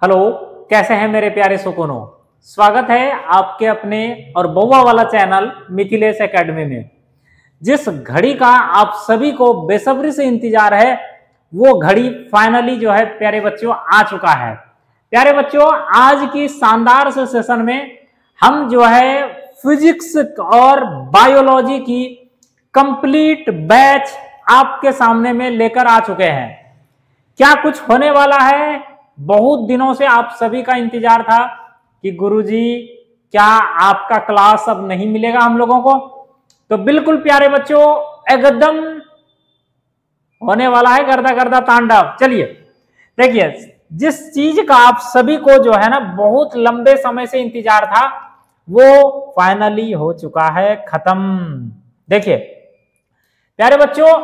Hello, कैसे हैं मेरे प्यारे सुकूनों। स्वागत है आपके अपने और बउआ वाला चैनल मिथिलेश एकेडमी में। जिस घड़ी का आप सभी को बेसब्री से इंतजार है वो घड़ी फाइनली जो है प्यारे बच्चों आ चुका है। प्यारे बच्चों, आज की शानदार से सेशन में हम जो है फिजिक्स और बायोलॉजी की कंप्लीट बैच आपके सामने में लेकर आ चुके हैं। क्या कुछ होने वाला है, बहुत दिनों से आप सभी का इंतजार था कि गुरुजी क्या आपका क्लास अब नहीं मिलेगा हम लोगों को। तो बिल्कुल प्यारे बच्चों, एकदम होने वाला है गर्दा गर्दा तांडव। चलिए देखिए, जिस चीज का आप सभी को जो है ना बहुत लंबे समय से इंतजार था वो फाइनली हो चुका है खत्म। देखिए प्यारे बच्चों,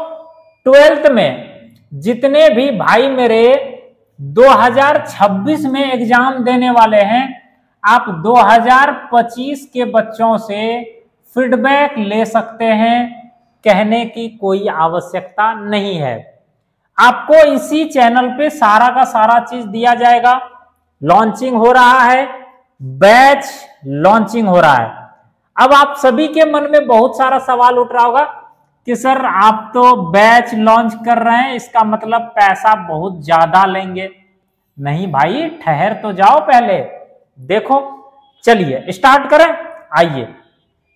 12th में जितने भी भाई मेरे 2026 में एग्जाम देने वाले हैं, आप 2025 के बच्चों से फीडबैक ले सकते हैं। कहने की कोई आवश्यकता नहीं है। आपको इसी चैनल पे सारा का सारा चीज दिया जाएगा। लॉन्चिंग हो रहा है, बैच लॉन्चिंग हो रहा है। अब आप सभी के मन में बहुत सारा सवाल उठ रहा होगा कि सर आप तो बैच लॉन्च कर रहे हैं, इसका मतलब पैसा बहुत ज्यादा लेंगे। नहीं भाई, ठहर तो जाओ पहले, देखो। चलिए स्टार्ट करें, आइए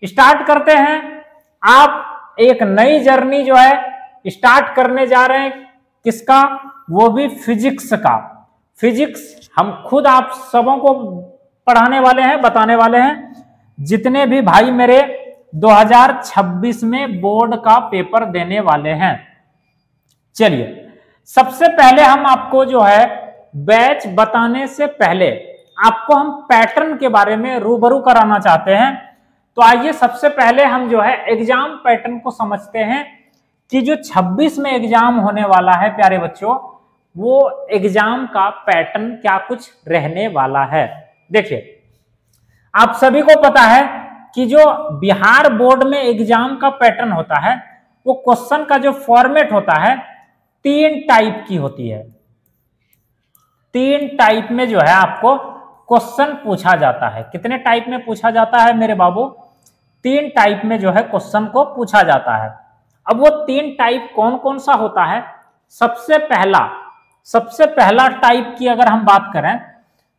स्टार्ट करते हैं। आप एक नई जर्नी जो है स्टार्ट करने जा रहे हैं। किसका? वो भी फिजिक्स का। फिजिक्स हम खुद आप सबों को पढ़ाने वाले हैं, बताने वाले हैं। जितने भी भाई मेरे 2026 में बोर्ड का पेपर देने वाले हैं। चलिए सबसे पहले हम आपको जो है बैच बताने से पहले आपको हम पैटर्न के बारे में रूबरू कराना चाहते हैं। तो आइए सबसे पहले हम जो है एग्जाम पैटर्न को समझते हैं कि जो 26 में एग्जाम होने वाला है प्यारे बच्चों, वो एग्जाम का पैटर्न क्या कुछ रहने वाला है। देखिए आप सभी को पता है कि जो बिहार बोर्ड में एग्जाम का पैटर्न होता है वो क्वेश्चन का जो फॉर्मेट होता है 3 टाइप की होती है। 3 टाइप में जो है आपको क्वेश्चन पूछा जाता है। कितने टाइप में पूछा जाता है मेरे बाबू? 3 टाइप में जो है क्वेश्चन को पूछा जाता है। अब वो 3 टाइप कौन कौन सा होता है? सबसे पहला टाइप की अगर हम बात करें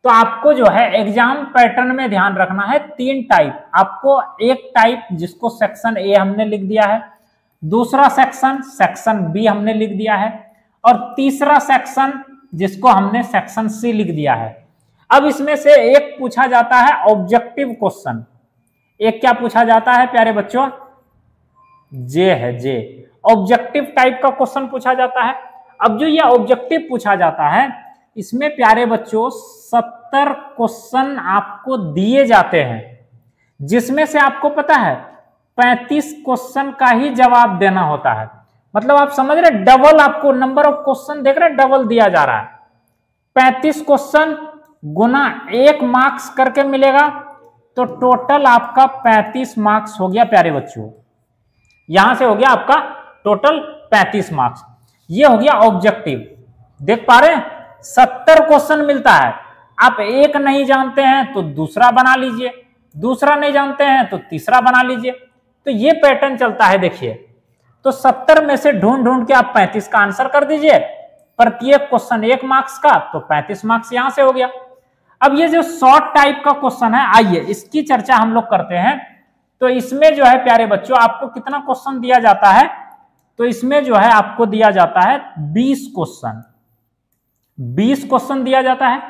तो आपको जो है एग्जाम पैटर्न में ध्यान रखना है 3 टाइप। आपको एक टाइप जिसको सेक्शन ए हमने लिख दिया है, दूसरा सेक्शन बी हमने लिख दिया है, और तीसरा सेक्शन जिसको हमने सेक्शन सी लिख दिया है। अब इसमें से एक पूछा जाता है ऑब्जेक्टिव क्वेश्चन। एक क्या पूछा जाता है प्यारे बच्चों? जे है, जे ऑब्जेक्टिव टाइप का क्वेश्चन पूछा जाता है। अब जो ये ऑब्जेक्टिव पूछा जाता है इसमें प्यारे बच्चों 70 क्वेश्चन आपको दिए जाते हैं, जिसमें से आपको पता है 35 क्वेश्चन का ही जवाब देना होता है। मतलब आप समझ रहे, डबल आपको नंबर ऑफ क्वेश्चन देख रहे, डबल दिया जा रहा है। 35 क्वेश्चन गुना 1 मार्क्स करके मिलेगा, तो टोटल आपका 35 मार्क्स हो गया प्यारे बच्चों। यहां से हो गया आपका टोटल 35 मार्क्स। ये हो गया ऑब्जेक्टिव। देख पा रहे हैं, 70 क्वेश्चन मिलता है। आप एक नहीं जानते हैं तो दूसरा बना लीजिए, दूसरा नहीं जानते हैं तो तीसरा बना लीजिए। तो ये पैटर्न चलता है। देखिए तो 70 में से ढूंढ ढूंढ के आप 35 का आंसर कर दीजिए। प्रत्येक क्वेश्चन 1 मार्क्स का, तो 35 मार्क्स यहां से हो गया। अब ये जो शॉर्ट टाइप का क्वेश्चन है, आइए इसकी चर्चा हम लोग करते हैं। तो इसमें जो है प्यारे बच्चों आपको कितना क्वेश्चन दिया जाता है? तो इसमें जो है आपको दिया जाता है 20 क्वेश्चन। 20 क्वेश्चन दिया जाता है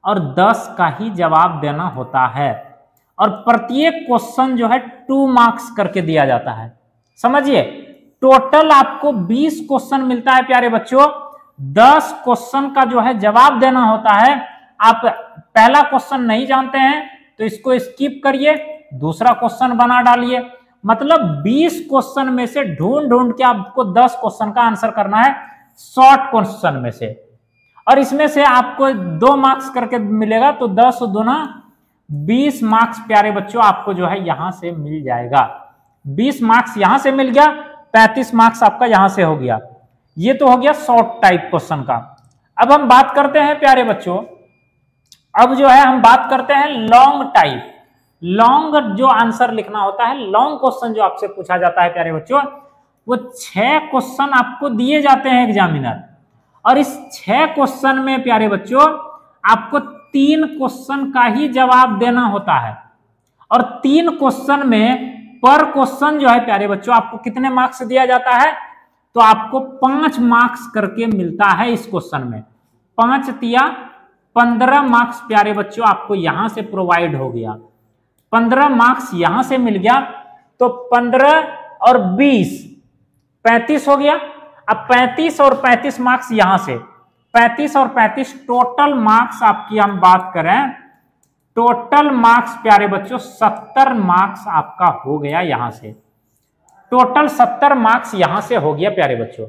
और 10 का ही जवाब देना होता है। और प्रत्येक क्वेश्चन जो है 2 मार्क्स करके दिया जाता है। समझिए, टोटल आपको 20 क्वेश्चन मिलता है प्यारे बच्चों। 10 क्वेश्चन का जो है जवाब देना होता है। आप पहला क्वेश्चन नहीं जानते हैं तो इसको स्किप करिए, दूसरा क्वेश्चन बना डालिए। मतलब 20 क्वेश्चन में से ढूंढ ढूंढ के आपको 10 क्वेश्चन का आंसर करना है शॉर्ट क्वेश्चन में से। और इसमें से आपको 2 मार्क्स करके मिलेगा, तो 10 दूना 20 मार्क्स प्यारे बच्चों आपको जो है यहां से मिल जाएगा। 20 मार्क्स यहां से मिल गया, 35 मार्क्स आपका यहां से हो गया। ये तो हो गया शॉर्ट टाइप क्वेश्चन का। अब हम बात करते हैं प्यारे बच्चों अब जो है हम बात करते हैं लॉन्ग टाइप। लॉन्ग जो आंसर लिखना होता है, लॉन्ग क्वेश्चन जो आपसे पूछा जाता है प्यारे बच्चों, वो 6 क्वेश्चन आपको दिए जाते हैं एग्जामिनर, और इस 6 क्वेश्चन में प्यारे बच्चों आपको 3 क्वेश्चन का ही जवाब देना होता है, और 3 क्वेश्चन में पर क्वेश्चन जो है प्यारे बच्चों आपको कितने मार्क्स दिया जाता है, तो आपको 5 मार्क्स करके मिलता है इस क्वेश्चन में। 5 तिया 15 मार्क्स प्यारे बच्चों आपको यहां से प्रोवाइड हो गया। 15 मार्क्स यहां से मिल गया, तो 15 और 20 35 हो गया। अब 35 और 35 मार्क्स यहां से, 35 और 35 टोटल मार्क्स आपकी हम बात करें, टोटल मार्क्स प्यारे बच्चों 70 मार्क्स आपका हो गया यहां से। टोटल 70 मार्क्स यहां से हो गया प्यारे बच्चों।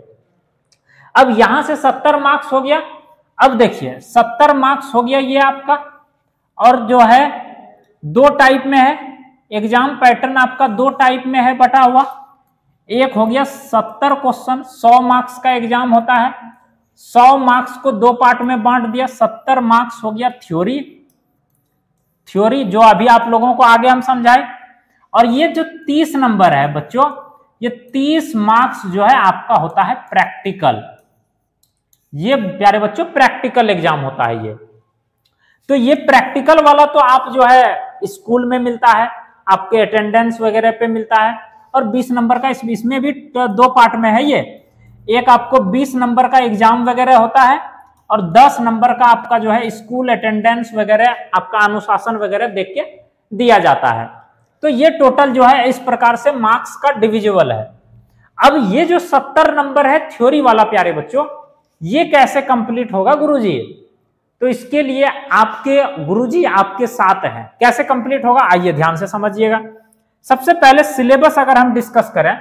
अब यहां से 70 मार्क्स हो गया। अब देखिए 70 मार्क्स हो गया ये आपका, और जो है 2 टाइप में है, एग्जाम पैटर्न आपका 2 टाइप में है बटा हुआ। एक हो गया 70 क्वेश्चन, 100 मार्क्स का एग्जाम होता है। 100 मार्क्स को 2 पार्ट में बांट दिया। 70 मार्क्स हो गया थ्योरी, जो अभी आप लोगों को आगे हम समझाए, और ये जो 30 नंबर है बच्चों, ये 30 मार्क्स जो है आपका होता है प्रैक्टिकल। ये प्यारे बच्चों प्रैक्टिकल एग्जाम होता है ये। तो ये प्रैक्टिकल वाला तो आप जो है स्कूल में मिलता है, आपके अटेंडेंस वगैरह पे मिलता है, और 20 नंबर का इसमें भी 2 पार्ट में है ये। एक आपको 20 नंबर का एग्जाम वगैरह होता है, और 10 नंबर का आपका जो है स्कूल अटेंडेंस वगैरह, आपका अनुशासन वगैरह देख के दिया जाता है। तो ये टोटल जो है इस प्रकार से मार्क्स का डिविजिबल है। अब ये जो 70 नंबर है थ्योरी वाला प्यारे बच्चों, ये कैसे कंप्लीट होगा गुरुजी? तो इसके लिए आपके गुरुजी आपके साथ हैं। कैसे कंप्लीट होगा आइए ध्यान से समझिएगा। सबसे पहले सिलेबस अगर हम डिस्कस करें,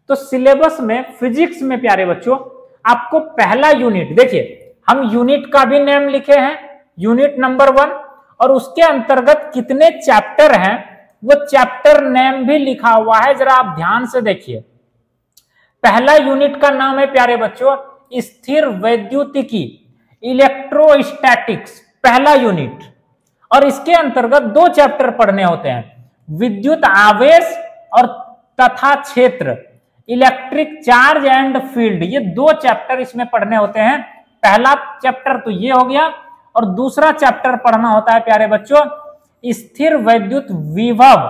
तो सिलेबस में फिजिक्स में प्यारे बच्चों आपको पहला यूनिट, देखिए हम यूनिट का भी नेम लिखे हैं, यूनिट नंबर 1, और उसके अंतर्गत कितने चैप्टर हैं वो चैप्टर नेम भी लिखा हुआ है। जरा आप ध्यान से देखिए। पहला यूनिट का नाम है प्यारे बच्चों स्थिर वैद्युतिकी, इलेक्ट्रोस्टैटिक्स, पहला यूनिट, और इसके अंतर्गत 2 चैप्टर पढ़ने होते हैं, विद्युत आवेश और तथा क्षेत्र, इलेक्ट्रिक चार्ज एंड फील्ड। ये 2 चैप्टर इसमें पढ़ने होते हैं। पहला चैप्टर तो ये हो गया, और दूसरा चैप्टर पढ़ना होता है प्यारे बच्चों स्थिर वैद्युत विभव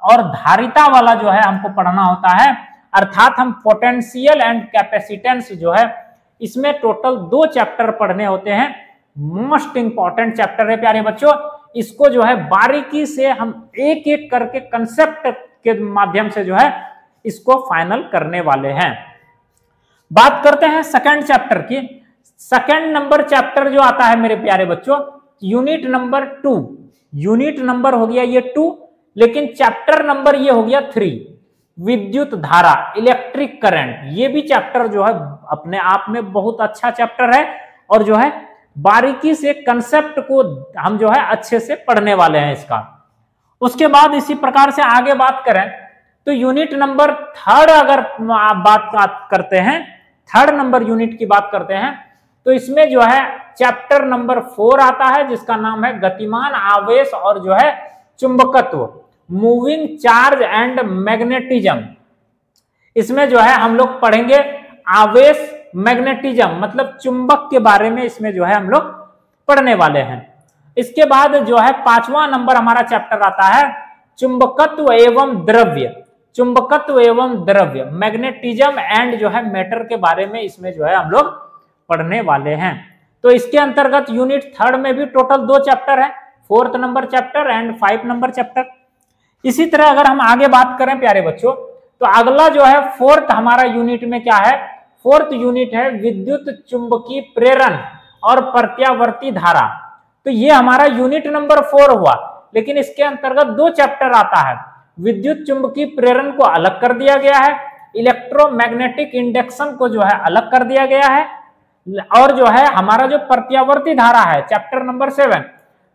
और धारिता वाला जो है हमको पढ़ना होता है, अर्थात हम पोटेंशियल एंड कैपेसिटेंस जो है इसमें टोटल 2 चैप्टर पढ़ने होते हैं। मोस्ट इंपॉर्टेंट चैप्टर है प्यारे बच्चों। इसको जो है बारीकी से हम एक एक करके कंसेप्ट के माध्यम से जो है इसको फाइनल करने वाले हैं। बात करते हैं सेकंड चैप्टर की। सेकंड नंबर चैप्टर जो आता है मेरे प्यारे बच्चों यूनिट नंबर 2, यूनिट नंबर हो गया ये 2, लेकिन चैप्टर नंबर ये हो गया 3, विद्युत धारा, इलेक्ट्रिक करंट। ये भी चैप्टर जो है अपने आप में बहुत अच्छा चैप्टर है, और जो है बारीकी से कंसेप्ट को हम जो है अच्छे से पढ़ने वाले हैं इसका। उसके बाद इसी प्रकार से आगे बात करें तो यूनिट नंबर 3 अगर आप बात करते हैं, 3rd नंबर यूनिट की बात करते हैं, तो इसमें जो है चैप्टर नंबर 4 आता है जिसका नाम है गतिमान आवेश और जो है चुंबकत्व, मूविंग चार्ज एंड मैग्नेटिज्म। इसमें जो है हम लोग पढ़ेंगे आवेश, मैग्नेटिज्म मतलब चुंबक के बारे में इसमें जो है हम लोग पढ़ने वाले हैं। इसके बाद जो है 5वां नंबर हमारा चैप्टर आता है चुंबकत्व एवं द्रव्य, चुंबकत्व एवं द्रव्य, मैग्नेटिज्म एंड जो है मैटर के बारे में इसमें जो है हम लोग पढ़ने वाले हैं। तो इसके अंतर्गत यूनिट 3rd में भी टोटल 2 चैप्टर है, 4th number chapter and 5 number chapter. इसी तरह अगर हम आगे बात करें प्यारे बच्चों तो अगला जो है 4th हमारा यूनिट में क्या है, 4th यूनिट है विद्युत चुंबकीय प्रेरण और प्रत्यावर्ती धारा। तो ये हमारा यूनिट नंबर 4 हुआ, लेकिन इसके अंतर्गत 2 चैप्टर आता है। विद्युत चुंबकीय प्रेरण को अलग कर दिया गया है, इलेक्ट्रोमैग्नेटिक इंडक्शन को जो है अलग कर दिया गया है, और जो है हमारा जो प्रत्यावर्ती धारा है चैप्टर नंबर 7,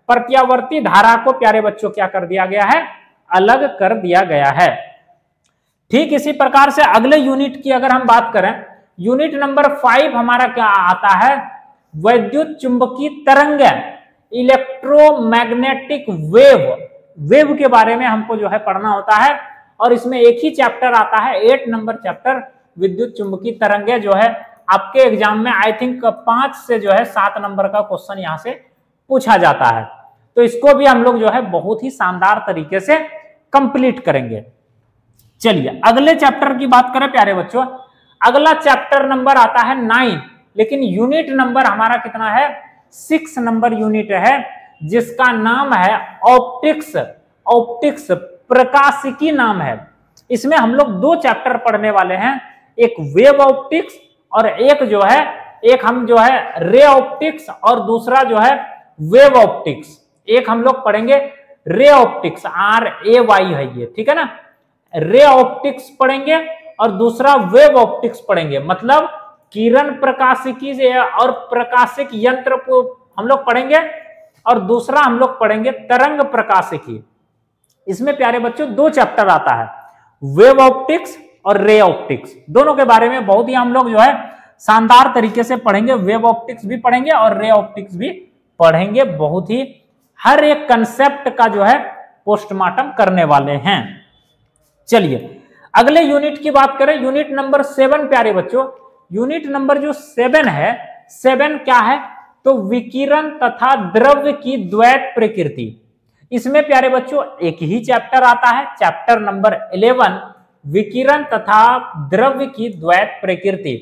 प्रत्यावर्ती धारा को प्यारे बच्चों क्या कर दिया गया है, अलग कर दिया गया है। ठीक इसी प्रकार से अगले यूनिट की अगर हम बात करें, यूनिट नंबर 5 हमारा क्या आता है, वैद्युत चुंबकीय तरंग, इलेक्ट्रोमैग्नेटिक वेव के बारे में हमको जो है पढ़ना होता है, और इसमें एक ही चैप्टर आता है 8 नंबर चैप्टर विद्युत चुंबकीय तरंगे, जो है आपके एग्जाम में आई थिंक 5 से जो है 7 नंबर का क्वेश्चन यहां से पूछा जाता है। तो इसको भी हम लोग जो है बहुत ही शानदार तरीके से कंप्लीट करेंगे। चलिए अगले चैप्टर की बात करें प्यारे बच्चों, अगला चैप्टर नंबर आता है 9, लेकिन यूनिट नंबर हमारा कितना है, 6 नंबर यूनिट है, जिसका नाम है ऑप्टिक्स। ऑप्टिक्स प्रकाशिकी नाम है। इसमें हम लोग 2 चैप्टर पढ़ने वाले हैं, एक वेव ऑप्टिक्स और एक जो है, एक हम जो है रे ऑप्टिक्स और दूसरा जो है वेव ऑप्टिक्स। एक हम लोग पढ़ेंगे रे ऑप्टिक्स, RAY है ये, ठीक है ना, रे ऑप्टिक्स पढ़ेंगे और दूसरा वेव ऑप्टिक्स पढ़ेंगे, मतलब किरण प्रकाशिकी से और प्रकाशिक यंत्र को हम लोग पढ़ेंगे, और दूसरा हम लोग पढ़ेंगे तरंग प्रकाशिकी। इसमें प्यारे बच्चों 2 चैप्टर आता है, वेव ऑप्टिक्स और रे ऑप्टिक्स। दोनों के बारे में बहुत ही हम लोग जो है शानदार तरीके से पढ़ेंगे, वेव ऑप्टिक्स भी पढ़ेंगे और रे ऑप्टिक्स भी पढ़ेंगे। बहुत ही हर एक कंसेप्ट का जो है पोस्टमार्टम करने वाले हैं। चलिए अगले यूनिट की बात करें, यूनिट नंबर 7 प्यारे बच्चों। यूनिट नंबर जो 7 है, 7 क्या है, तो विकिरण तथा द्रव्य की द्वैत प्रकृति। इसमें प्यारे बच्चों एक ही चैप्टर आता है, चैप्टर नंबर 11, विकिरण तथा द्रव्य की द्वैत प्रकृति,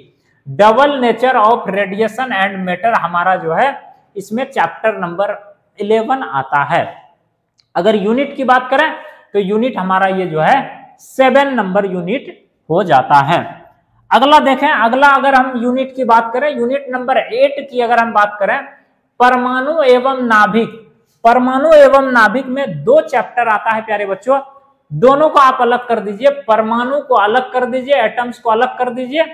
double nature of radiation and matter हमारा जो है इसमें चैप्टर नंबर 11 आता है। अगर यूनिट की बात करें तो यूनिट हमारा ये जो है 7 नंबर यूनिट हो जाता है। अगला देखें, अगला अगर हम यूनिट की बात करें, यूनिट नंबर 8 की अगर हम बात करें, परमाणु एवं नाभिक। परमाणु एवं नाभिक में 2 चैप्टर आता है प्यारे बच्चों, दोनों को आप अलग कर दीजिए, परमाणु को अलग कर दीजिए, एटम्स को अलग कर दीजिए,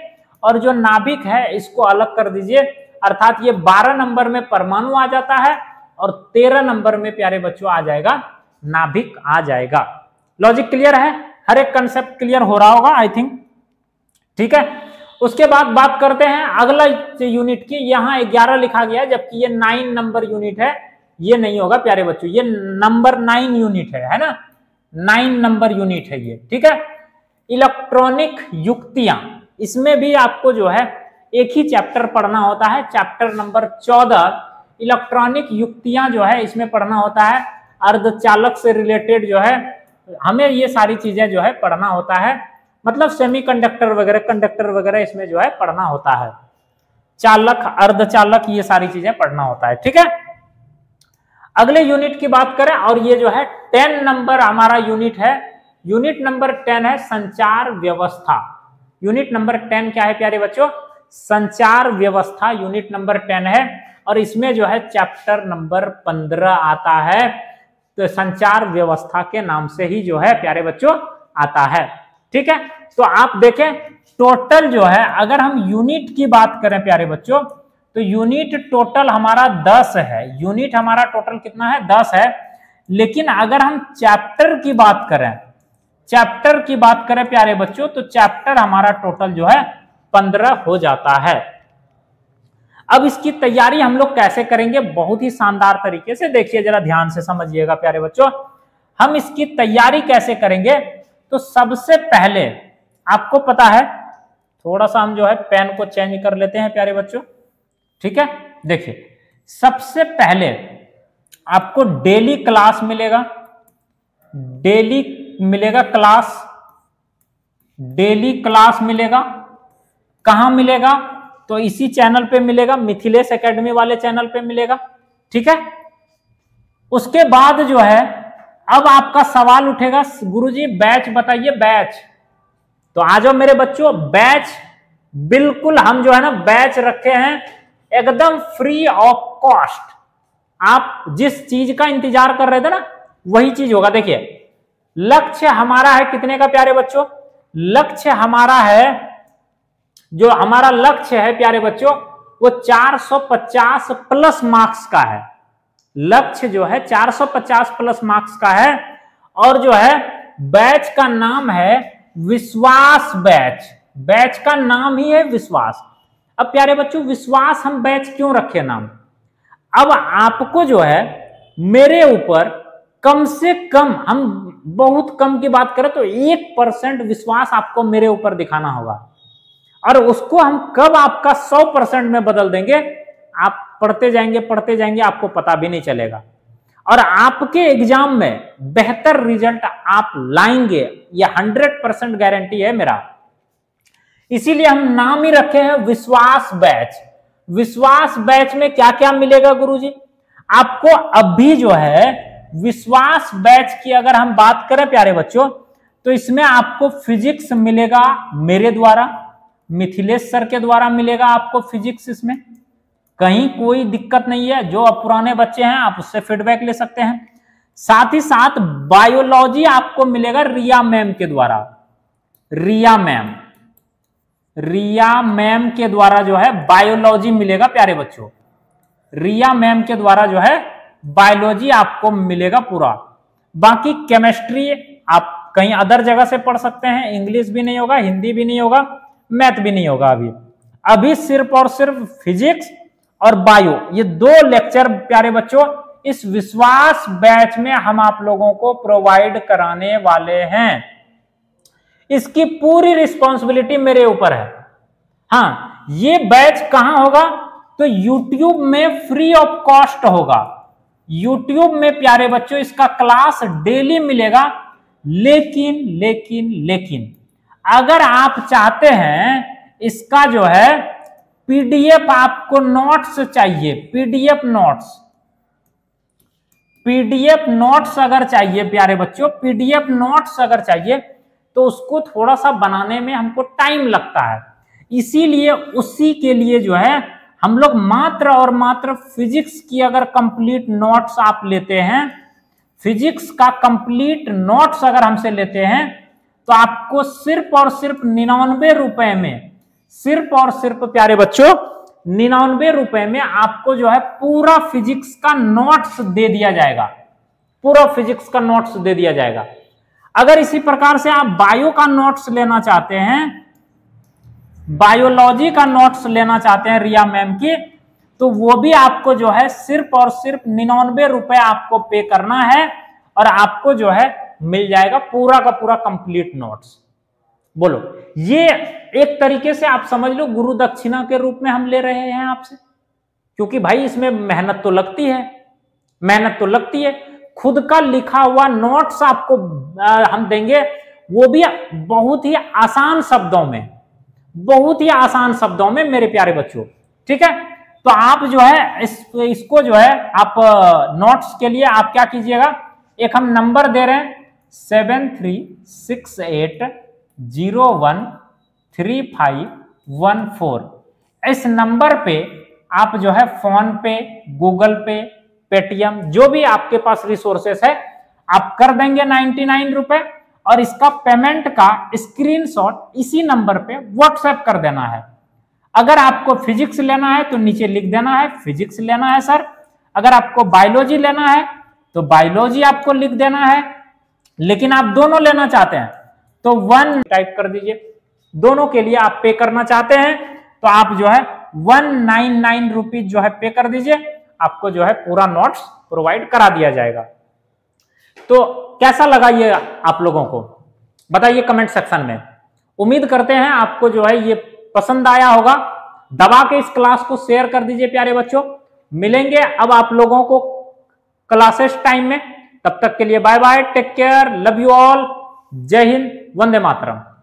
और जो नाभिक है इसको अलग कर दीजिए। अर्थात ये 12 नंबर में परमाणु आ जाता है और 13 नंबर में प्यारे बच्चों आ जाएगा नाभिक आ जाएगा। लॉजिक क्लियर है, हर एक कंसेप्ट क्लियर हो रहा होगा आई थिंक, ठीक है। उसके बाद बात करते हैं अगला यूनिट की। यहाँ 11 लिखा गया है, जबकि ये 9 नंबर यूनिट है, ये नहीं होगा प्यारे बच्चों, ये नंबर 9 यूनिट है ना, 9 नंबर यूनिट है ये, ठीक है। इलेक्ट्रॉनिक युक्तियां, इसमें भी आपको जो है एक ही चैप्टर पढ़ना होता है, चैप्टर नंबर 14 इलेक्ट्रॉनिक युक्तियां जो है इसमें पढ़ना होता है। अर्धचालक से रिलेटेड जो है हमें ये सारी चीजें जो है पढ़ना होता है, मतलब सेमीकंडक्टर वगैरह, कंडक्टर वगैरह इसमें जो है पढ़ना होता है, चालक, अर्धचालक, ये सारी चीजें पढ़ना होता है, ठीक है। अगले यूनिट की बात करें, और ये जो है 10 नंबर हमारा यूनिट है। यूनिट नंबर 10 है संचार व्यवस्था। यूनिट नंबर 10 क्या है प्यारे बच्चों, संचार व्यवस्था यूनिट नंबर 10 है, और इसमें जो है चैप्टर नंबर 15 आता है, तो संचार व्यवस्था के नाम से ही जो है प्यारे बच्चों आता है, ठीक है। तो आप देखें टोटल जो है, अगर हम यूनिट की बात करें प्यारे बच्चों, तो यूनिट टोटल हमारा 10 है। यूनिट हमारा टोटल कितना है, 10 है। लेकिन अगर हम चैप्टर की बात करें, चैप्टर की बात करें प्यारे बच्चों, तो चैप्टर हमारा टोटल जो है 15 हो जाता है। अब इसकी तैयारी हम लोग कैसे करेंगे, बहुत ही शानदार तरीके से देखिए, जरा ध्यान से समझिएगा प्यारे बच्चों। हम इसकी तैयारी कैसे करेंगे, तो सबसे पहले आपको पता है, थोड़ा सा हम जो है पेन को चेंज कर लेते हैं प्यारे बच्चों, ठीक है। देखिए सबसे पहले आपको डेली क्लास मिलेगा, डेली मिलेगा क्लास, डेली क्लास मिलेगा। कहां मिलेगा, तो इसी चैनल पे मिलेगा, मिथिलेश एकेडमी वाले चैनल पे मिलेगा, ठीक है। उसके बाद जो है अब आपका सवाल उठेगा, गुरुजी बैच बताइए, बैच। तो आ जाओ मेरे बच्चों, बैच बिल्कुल हम जो है ना बैच रखे हैं एकदम फ्री ऑफ कॉस्ट। आप जिस चीज का इंतजार कर रहे थे ना वही चीज होगा। देखिए लक्ष्य हमारा है कितने का प्यारे बच्चों, लक्ष्य हमारा है, जो हमारा लक्ष्य है प्यारे बच्चों वो 450 प्लस मार्क्स का है। लक्ष्य जो है 450 प्लस मार्क्स का है, और जो है बैच का नाम है विश्वास बैच। बैच का नाम ही है विश्वास। अब प्यारे बच्चों विश्वास हम बैच क्यों रखे नाम, अब आपको जो है मेरे ऊपर कम से कम, हम बहुत कम की बात करें तो 1% विश्वास आपको मेरे ऊपर दिखाना होगा, और उसको हम कब आपका 100% में बदल देंगे, आप पढ़ते जाएंगे आपको पता भी नहीं चलेगा, और आपके एग्जाम में बेहतर रिजल्ट आप लाएंगे, ये 100% गारंटी है मेरा। इसीलिए हम नाम ही रखे हैं विश्वास बैच। विश्वास बैच में क्या क्या मिलेगा गुरुजी? आपको अभी जो है विश्वास बैच की अगर हम बात करें प्यारे बच्चों, तो इसमें आपको फिजिक्स मिलेगा मेरे द्वारा, मिथिलेश सर के द्वारा मिलेगा आपको फिजिक्स। इसमें कहीं कोई दिक्कत नहीं है, जो अब पुराने बच्चे हैं आप उससे फीडबैक ले सकते हैं। साथ ही साथ बायोलॉजी आपको मिलेगा रिया मैम के द्वारा। रिया मैम के द्वारा जो है बायोलॉजी मिलेगा प्यारे बच्चों। रिया मैम के द्वारा जो है बायोलॉजी आपको मिलेगा पूरा। बाकी केमिस्ट्री आप कहीं अदर जगह से पढ़ सकते हैं, इंग्लिश भी नहीं होगा, हिंदी भी नहीं होगा, मैथ भी नहीं होगा। अभी सिर्फ और सिर्फ फिजिक्स और बायो, ये 2 लेक्चर प्यारे बच्चों इस विश्वास बैच में हम आप लोगों को प्रोवाइड कराने वाले हैं। इसकी पूरी रिस्पॉन्सिबिलिटी मेरे ऊपर है। हाँ, ये बैच कहां होगा? तो YouTube में फ्री ऑफ कॉस्ट होगा। YouTube में प्यारे बच्चों इसका क्लास डेली मिलेगा। लेकिन अगर आप चाहते हैं इसका जो है PDF आपको नोट्स चाहिए, PDF नोट्स अगर चाहिए प्यारे बच्चों, PDF नोट्स अगर चाहिए तो उसको थोड़ा सा बनाने में हमको टाइम लगता है। इसीलिए उसी के लिए जो है हम लोग मात्र और मात्र फिजिक्स की अगर कंप्लीट नोट्स आप लेते हैं, फिजिक्स का कंप्लीट नोट्स अगर हमसे लेते हैं, तो आपको सिर्फ और सिर्फ 99 रुपए में, सिर्फ और सिर्फ प्यारे बच्चों 99 रुपए में आपको जो है पूरा फिजिक्स का नोट्स दे दिया जाएगा। पूरा फिजिक्स का नोट्स दे दिया जाएगा। अगर इसी प्रकार से आप बायो का नोट्स लेना चाहते हैं, बायोलॉजी का नोट्स लेना चाहते हैं रिया मैम की, तो वो भी आपको जो है सिर्फ और सिर्फ 99 रुपए आपको पे करना है, और आपको जो है मिल जाएगा पूरा का पूरा कंप्लीट नोट्स। बोलो, ये एक तरीके से आप समझ लो गुरु दक्षिणा के रूप में हम ले रहे हैं आपसे, क्योंकि भाई इसमें मेहनत तो लगती है। खुद का लिखा हुआ नोट्स आपको हम देंगे, वो भी बहुत ही आसान शब्दों में मेरे प्यारे बच्चों। ठीक है, तो आप जो है इसको जो है आप नोट्स के लिए आप क्या कीजिएगा, एक हम नंबर दे रहे हैं 7368013514। इस नंबर पे आप जो है फोन पे, गूगल पे, पेटीएम, जो भी आपके पास रिसोर्सेस है आप कर देंगे 99 रुपए, और इसका पेमेंट का स्क्रीनशॉट इसी नंबर पे व्हाट्सएप कर देना है। अगर आपको फिजिक्स लेना है तो नीचे लिख देना है फिजिक्स लेना है सर। अगर आपको बायोलॉजी लेना है तो बायोलॉजी आपको लिख देना है। लेकिन आप दोनों लेना चाहते हैं तो 1 टाइप कर दीजिए। दोनों के लिए आप पे करना चाहते हैं तो आप जो है 199 रुपीज जो है पे कर दीजिए, आपको जो है पूरा नोट्स प्रोवाइड करा दिया जाएगा। तो कैसा लगा ये आप लोगों को बताइए कमेंट सेक्शन में। उम्मीद करते हैं आपको जो है ये पसंद आया होगा। दबा के इस क्लास को शेयर कर दीजिए प्यारे बच्चों। मिलेंगे अब आप लोगों को क्लासेस टाइम में। तब तक के लिए bye bye, take care, love you all, जय हिंद, वंदे मातरम।